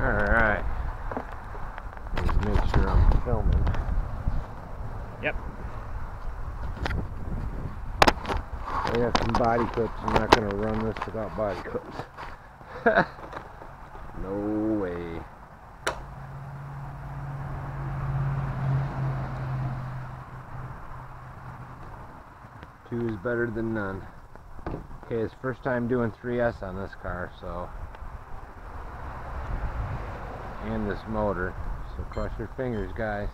Alright. Just make sure I'm filming. Yep. I got some body clips. I'm not going to run this without body clips. No way. Two is better than none. Okay, it's first time doing 3S on this car, so. And this motor. So cross your fingers, guys.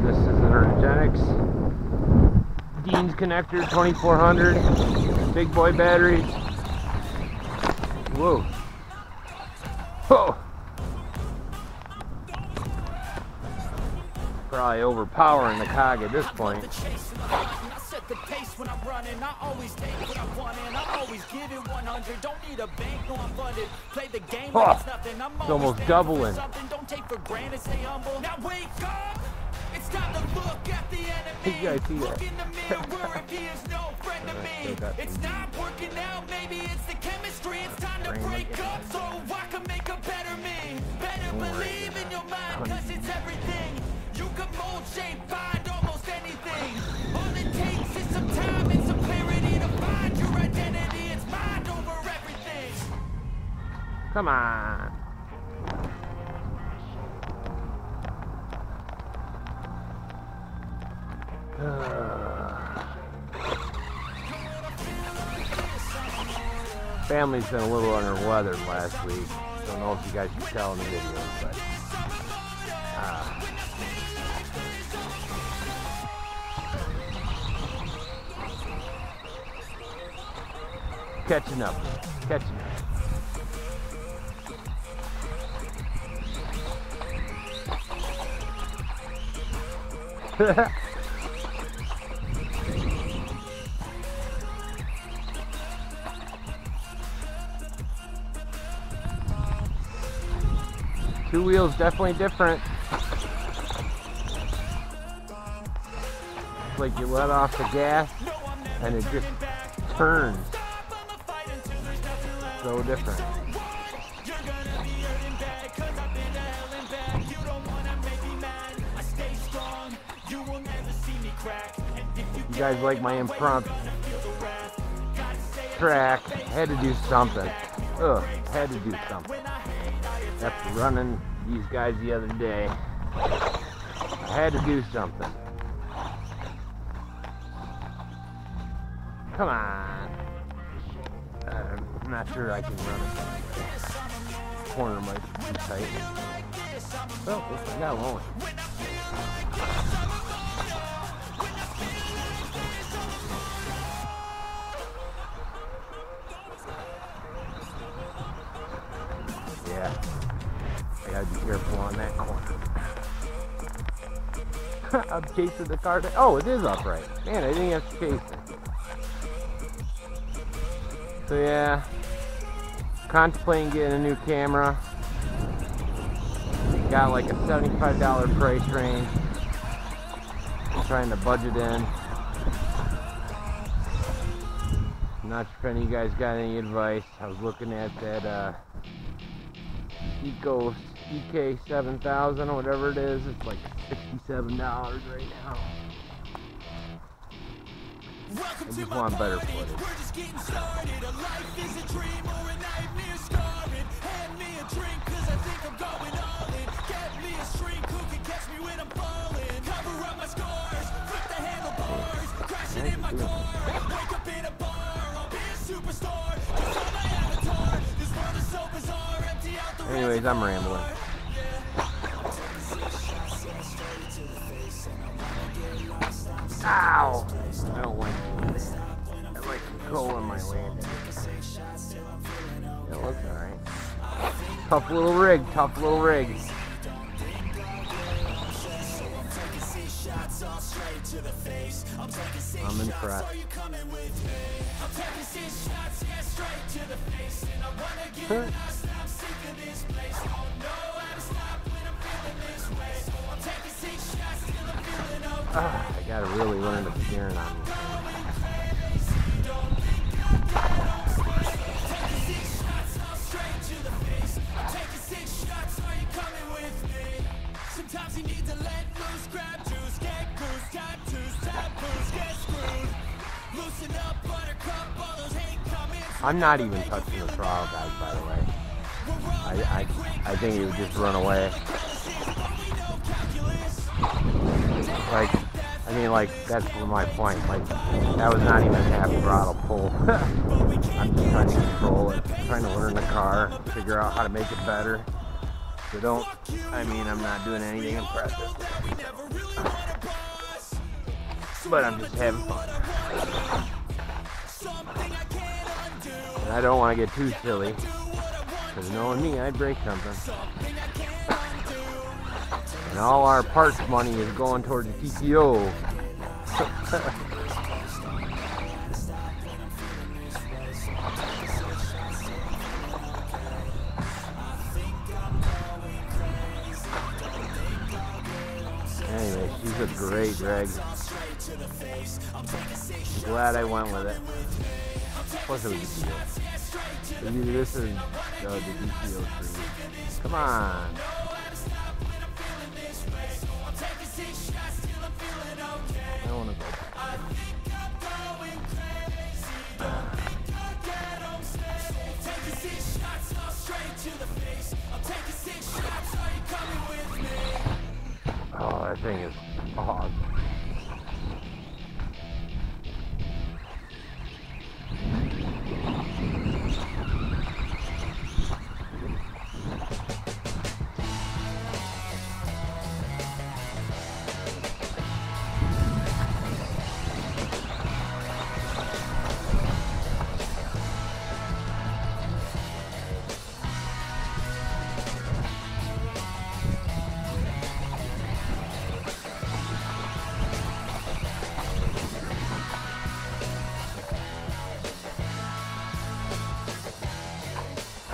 This is an URGENEX Dean's connector 2400. Big boy batteries. Whoa. Whoa. Probably overpowering the cog at this point. The pace when I'm running, I always take what I want and I always give it 100. Don't need a bank, no I'm funded. Play the game like it's nothing. I'm almost doubling. Don't take for granted, stay humble. Now wake up. It's time to look at the enemy. You guys see that? Look in the mirror if he is no friend to me. It's not working out, maybe it's the chemistry. It's time to break up so I can make a better me. Better believe in your mind, cause it's everything. You can mold, shape, find almost anything. All it takes is some time and some clarity to find your identity. It's mind over everything. Come on. Family's been a little under weather last week. Don't know if you guys can tell in the video, but catching up. Two wheels definitely different. It's like you let off the gas and it just turns. So different. You guys like my impromptu track? Had to do something. Ugh, had to do something. After running these guys the other day, I had to do something. Come on. I'm not sure I can run it. Corner might be too tight. Oh, I got one. Yeah. I gotta be careful on that corner. I'm chasing the car. Oh, it is upright. Man, I didn't have to chase it. So yeah, contemplating getting a new camera. Got like a $75 price range. I'm trying to budget in. I'm not sure if any of you guys got any advice. I was looking at that EK7000 or whatever it is. It's like $67 right now. I just want better footage. We're just getting started. A life is a dream or a nightmare scarring. Hand me a drink cause I think I'm going all in. Get me a shrink who can catch me when I'm falling. Cover up my scars, flip the handlebars, crashing in my car. Wake up in a bar, I'll be a superstar. Just on my avatar. This world is so bizarre. Empty out the Anyways, I'm rambling. Ow! I don't like it. I like controlling my landing. It looks alright. Tough little rig, tough little rig. I'm impressed. I I gotta really learn the steering on these things. Sometimes you need to let loose, grab juice, get goose, tattoos, taboos, get screwed. Loosen up, buttercup, all those hate comments. I'm not even touching the throttle, guys, by the way. I think he would just run away. Like, I mean, like, that's my point. Like, that was not even half throttle pull. I'm just trying to control it, trying to learn the car, figure out how to make it better. So don't, I mean, I'm not doing anything impressive. But I'm just having fun. And I don't want to get too silly, because knowing me, I'd break something. And all our parts money is going towards the TPO. Anyway, she's a great drag. I'm glad I went with it. Plus it was a deal. Either this or the DCO 3. Come on. I don't want to go back. Oh, that thing is awesome.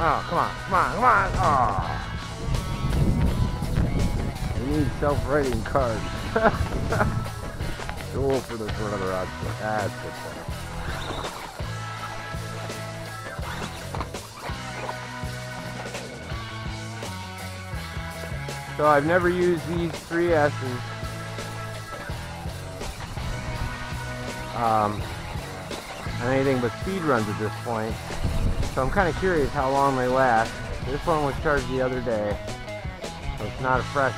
Oh, come on, come on, come on! Oh. We need self-righting cars. Go for the front of the rod. That's good stuff. So I've never used these 3S's. On anything but speed runs at this point. So I'm kind of curious how long they last. This one was charged the other day, so it's not a freshie.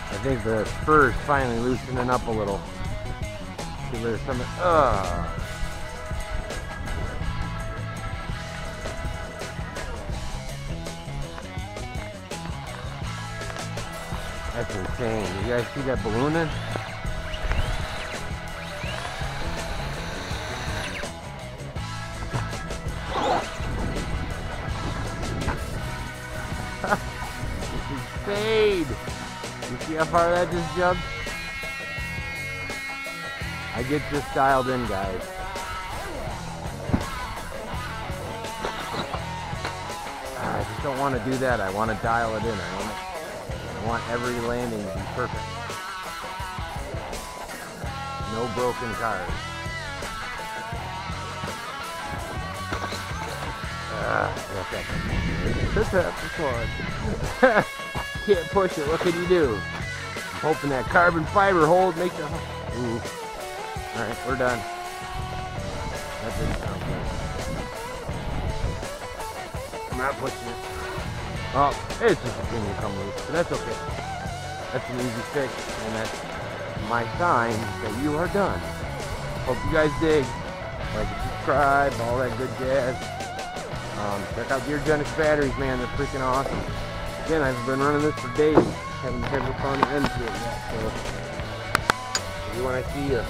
I think the spur's finally loosening up a little. See, there's some. That's insane. You guys see that ballooning? Fade. You see how far that just jumped? I get this dialed in, guys. I just don't want to do that. I want to dial it in. I want every landing to be perfect. No broken cars. This one. Can't push it. What can you do? Hoping that carbon fiber hold makes it. Ooh. All right, we're done. That didn't sound good. I'm not pushing it. Oh, it's just a thing to come loose, but that's okay. That's an easy fix, and that's my sign that you are done. Hope you guys dig. Like and subscribe, all that good jazz. Check out the URGENEX batteries, man. They're freaking awesome. Again, I've been running this for days. Haven't had the fun end to it yet. So, see you when I see you.